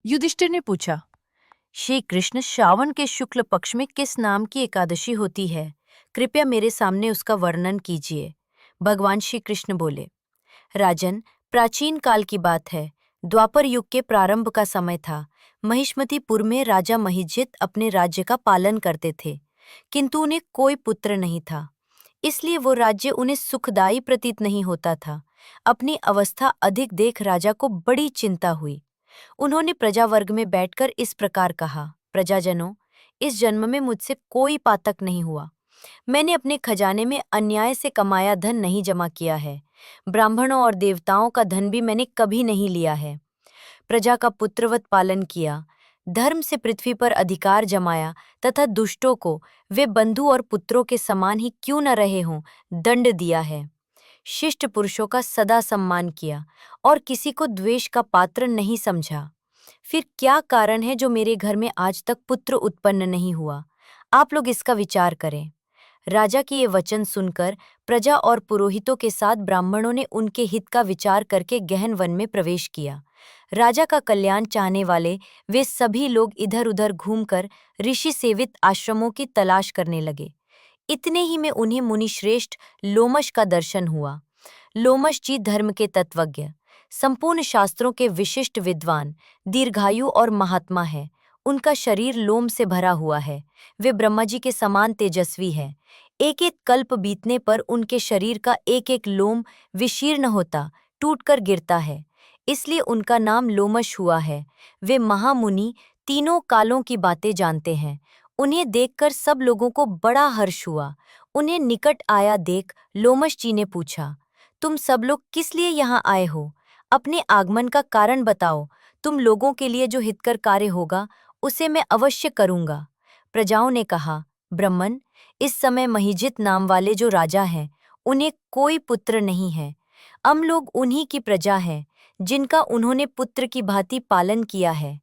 युधिष्ठिर ने पूछा, श्री कृष्ण, श्रावण के शुक्ल पक्ष में किस नाम की एकादशी होती है? कृपया मेरे सामने उसका वर्णन कीजिए। भगवान श्री कृष्ण बोले, राजन, प्राचीन काल की बात है। द्वापर युग के प्रारंभ का समय था। महिष्मतीपुर में राजा महिजित अपने राज्य का पालन करते थे, किंतु उन्हें कोई पुत्र नहीं था। इसलिए वो राज्य उन्हें सुखदायी प्रतीत नहीं होता था। अपनी अवस्था अधिक देख राजा को बड़ी चिंता हुई। उन्होंने प्रजावर्ग में बैठकर इस प्रकार कहा, प्रजाजनों, इस जन्म में मुझसे कोई पातक नहीं हुआ। मैंने अपने खजाने में अन्याय से कमाया धन नहीं जमा किया है। ब्राह्मणों और देवताओं का धन भी मैंने कभी नहीं लिया है। प्रजा का पुत्रवत पालन किया, धर्म से पृथ्वी पर अधिकार जमाया तथा दुष्टों को वे बंधु और पुत्रों के समान ही क्यों न रहे हों, दंड दिया है। शिष्ट पुरुषों का सदा सम्मान किया और किसी को द्वेष का पात्र नहीं समझा। फिर क्या कारण है जो मेरे घर में आज तक पुत्र उत्पन्न नहीं हुआ? आप लोग इसका विचार करें। राजा की ये वचन सुनकर प्रजा और पुरोहितों के साथ ब्राह्मणों ने उनके हित का विचार करके गहन वन में प्रवेश किया। राजा का कल्याण चाहने वाले वे सभी लोग इधर उधर घूमकर ऋषि सेवित आश्रमों की तलाश करने लगे। इतने ही में उन्हें मुनिश्रेष्ठ लोमश का दर्शन हुआ। लोमश जी धर्म के तत्वज्ञ, संपूर्ण शास्त्रों के विशिष्ट विद्वान, दीर्घायु और महात्मा है। उनका शरीर लोम से भरा हुआ है। वे ब्रह्मा जी के समान तेजस्वी है। एक एक कल्प बीतने पर उनके शरीर का एक एक लोम विशीर्ण होता, टूटकर गिरता है। इसलिए उनका नाम लोमश हुआ है। वे महामुनि तीनों कालों की बातें जानते हैं। उन्हें देखकर सब लोगों को बड़ा हर्ष हुआ। उन्हें निकट आया देख लोमश जी ने पूछा, तुम सब लोग किस लिए यहाँ आए हो? अपने आगमन का कारण बताओ। तुम लोगों के लिए जो हितकर कार्य होगा उसे मैं अवश्य करूँगा। प्रजाओं ने कहा, ब्रह्मन, इस समय महिजित नाम वाले जो राजा हैं, उन्हें कोई पुत्र नहीं है। हम लोग उन्हीं की प्रजा हैं, जिनका उन्होंने पुत्र की भांति पालन किया है।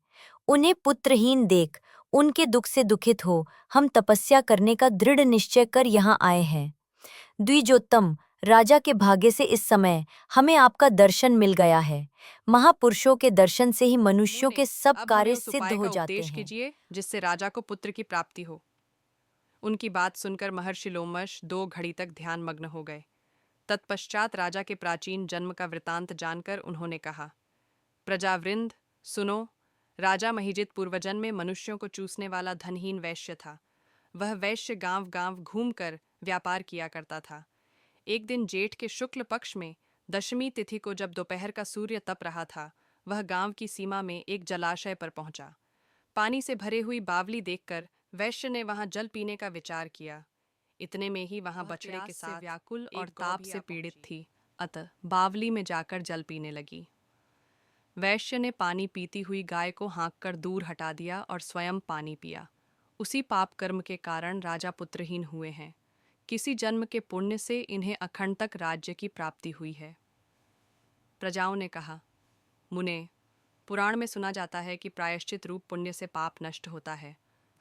उन्हें पुत्रहीन देख उनके दुख से दुखित हो हम तपस्या करने का दृढ़ निश्चय कर यहाँ आए हैं। द्विजोत्तम, राजा के भाग्य से इस समय हमें आपका दर्शन मिल गया है। महापुरुषों के दर्शन से ही मनुष्यों के सब अब हमें कार्य उस सिद्ध उपाय हो का जाते उपदेश हैं। कीजिए जिससे राजा को पुत्र की प्राप्ति हो। उनकी बात सुनकर महर्षि लोमश 2 घड़ी तक ध्यान मग्न हो गए। तत्पश्चात राजा के प्राचीन जन्म का वृतांत जानकर उन्होंने कहा, प्रजावृंद सुनो। राजा महिजित पूर्वजन्म में मनुष्यों को चूसने वाला धनहीन वैश्य था। वह वैश्य गांव गांव घूमकर व्यापार किया करता था। एक दिन जेठ के शुक्ल पक्ष में दशमी तिथि को जब दोपहर का सूर्य तप रहा था, वह गांव की सीमा में एक जलाशय पर पहुंचा। पानी से भरे हुई बावली देखकर वैश्य ने वहां जल पीने का विचार किया। इतने में ही वहां बछड़े के साथ व्याकुल और ताप से पीड़ित थी, अतः बावली में जाकर जल पीने लगी। वैश्य ने पानी पीती हुई गाय को हाँककर दूर हटा दिया और स्वयं पानी पिया। उसी पाप कर्म के कारण राजा पुत्रहीन हुए हैं। किसी जन्म के पुण्य से इन्हें अखंड तक राज्य की प्राप्ति हुई है। प्रजाओं ने कहा, मुने, पुराण में सुना जाता है कि प्रायश्चित रूप पुण्य से पाप नष्ट होता है।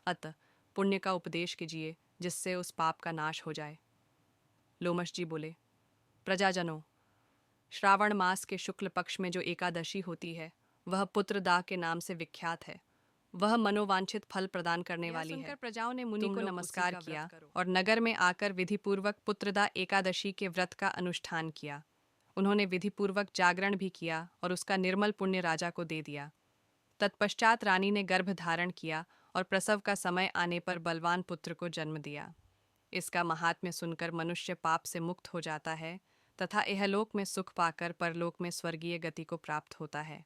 अतः पुण्य का उपदेश कीजिए जिससे उस पाप का नाश हो जाए। लोमश जी बोले, प्रजाजनों, श्रावण मास के शुक्ल पक्ष में जो एकादशी होती है वह पुत्रदा के नाम से विख्यात है। वह मनोवांछित फल प्रदान करने वाली है। प्रजाओं ने मुनि को नमस्कार किया और नगर में आकर विधिपूर्वक पुत्रदा एकादशी के व्रत का अनुष्ठान किया। उन्होंने विधिपूर्वक जागरण भी किया और उसका निर्मल पुण्य राजा को दे दिया। तत्पश्चात रानी ने गर्भ धारण किया और प्रसव का समय आने पर बलवान पुत्र को जन्म दिया। इसका महात्म्य सुनकर मनुष्य पाप से मुक्त हो जाता है तथा इहलोक में सुख पाकर परलोक में स्वर्गीय गति को प्राप्त होता है।